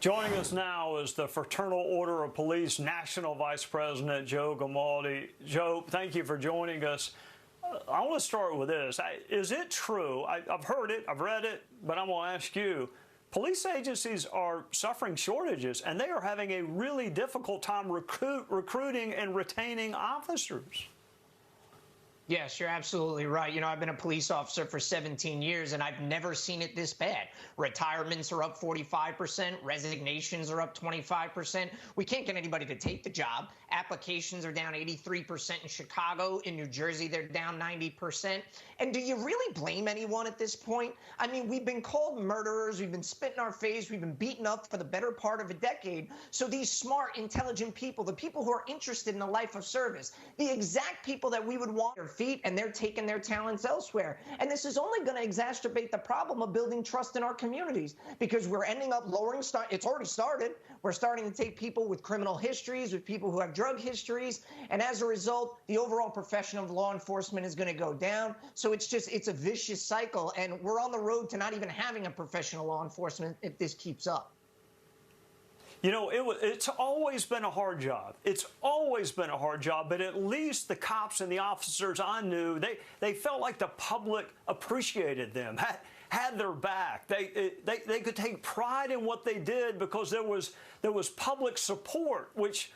Joining us now is the Fraternal Order of Police National Vice President Joe Gamaldi. Joe, thank you for joining us. I want to start with this. Is it true? I've heard it, I've read it, but I'm going to ask you. Police agencies are suffering shortages, and they are having a really difficult time recruiting and retaining officers. Yes, you're absolutely right. You know, I've been a police officer for 17 years, and I've never seen it this bad. Retirements are up 45%. Resignations are up 25%. We can't get anybody to take the job. Applications are down 83% in Chicago. In New Jersey, they're down 90%. And do you really blame anyone at this point? I mean, we've been called murderers. We've been spit in our face. We've been beaten up for the better part of a decade. So these smart, intelligent people, the people who are interested in a life of service, the exact people that we would want their feet, and they're taking their talents elsewhere. And this is only going to exacerbate the problem of building trust in our communities, because we're ending up lowering, it's already started. We're starting to take people with criminal histories, with people who have drug histories, and as a result, the overall profession of law enforcement is going to go down. So it's a vicious cycle, and we're on the road to not even having a professional law enforcement if this keeps up. You know, it's always been a hard job. It's always been a hard job, but at least the cops and the officers I knew, they felt like the public appreciated them, had their back. They could take pride in what they did because there was public support, which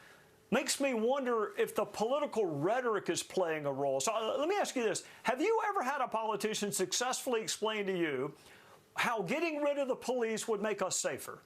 makes me wonder if the political rhetoric is playing a role. So let me ask you this. Have you ever had a politician successfully explain to you how getting rid of the police would make us safer?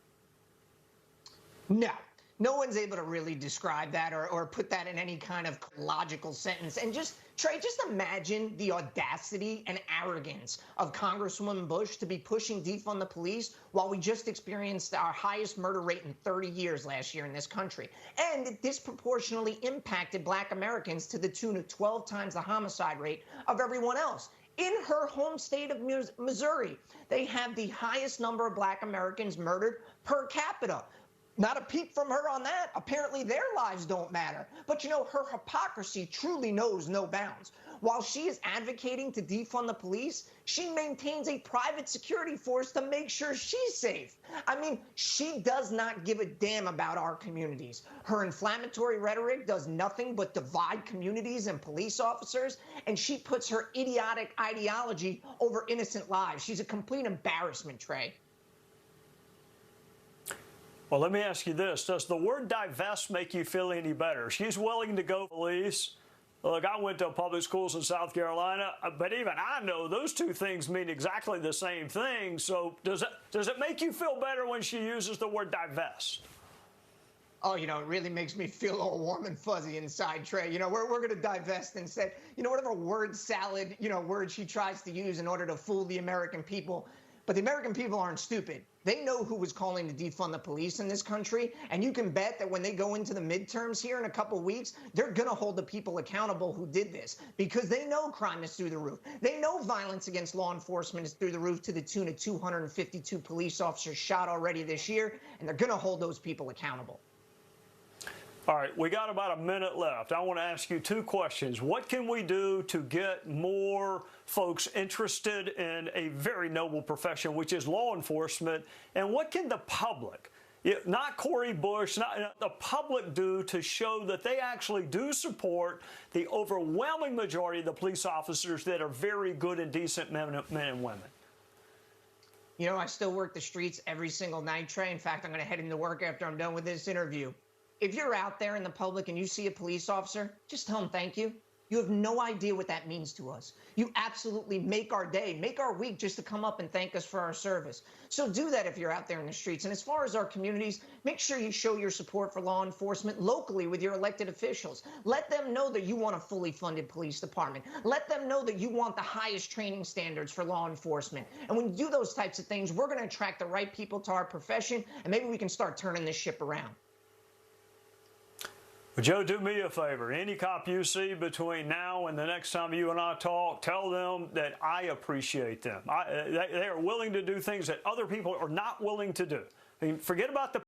No. No one's able to really describe that or put that in any kind of logical sentence. And Trey, just imagine the audacity and arrogance of Congresswoman Bush to be pushing defund the police while we just experienced our highest murder rate in 30 years last year in this country. And it disproportionately impacted Black Americans to the tune of 12 times the homicide rate of everyone else. In her home state of Missouri, they have the highest number of Black Americans murdered per capita. Not a peep from her on that. Apparently their lives don't matter. But you know, her hypocrisy truly knows no bounds. While she is advocating to defund the police, she maintains a private security force to make sure she's safe. I mean, she does not give a damn about our communities. Her inflammatory rhetoric does nothing but divide communities and police officers, and she puts her idiotic ideology over innocent lives. She's a complete embarrassment, Trey. Well, let me ask you this. Does the word divest make you feel any better? She's willing to go police. Look, I went to public schools in South Carolina, but even I know those two things mean exactly the same thing. So does it make you feel better when she uses the word divest? Oh, you know, it really makes me feel all warm and fuzzy inside, Trey. You know, we're going to divest instead. You know, whatever word salad, word she tries to use in order to fool the American people. But the American people aren't stupid. They know who was calling to defund the police in this country, and you can bet that when they go into the midterms here in a couple weeks, they're going to hold the people accountable who did this, because they know crime is through the roof. They know violence against law enforcement is through the roof, to the tune of 252 police officers shot already this year, and they're going to hold those people accountable. All right, we got about a minute left. I want to ask you two questions. What can we do to get more folks interested in a very noble profession, which is law enforcement? And what can the public, not Cori Bush, not the public, do to show that they actually do support the overwhelming majority of the police officers that are very good and decent men and women? You know, I still work the streets every single night, Trey. In fact, I'm going to head into work after I'm done with this interview. If you're out there in the public and you see a police officer, just tell them thank you. You have no idea what that means to us. You absolutely make our day, make our week, just to come up and thank us for our service. So do that if you're out there in the streets. And as far as our communities, make sure you show your support for law enforcement locally with your elected officials. Let them know that you want a fully funded police department. Let them know that you want the highest training standards for law enforcement. And when you do those types of things, we're going to attract the right people to our profession, and maybe we can start turning this ship around. Well, Joe, do me a favor. Any cop you see between now and the next time you and I talk, tell them that I appreciate them. They are willing to do things that other people are not willing to do. I mean, forget about the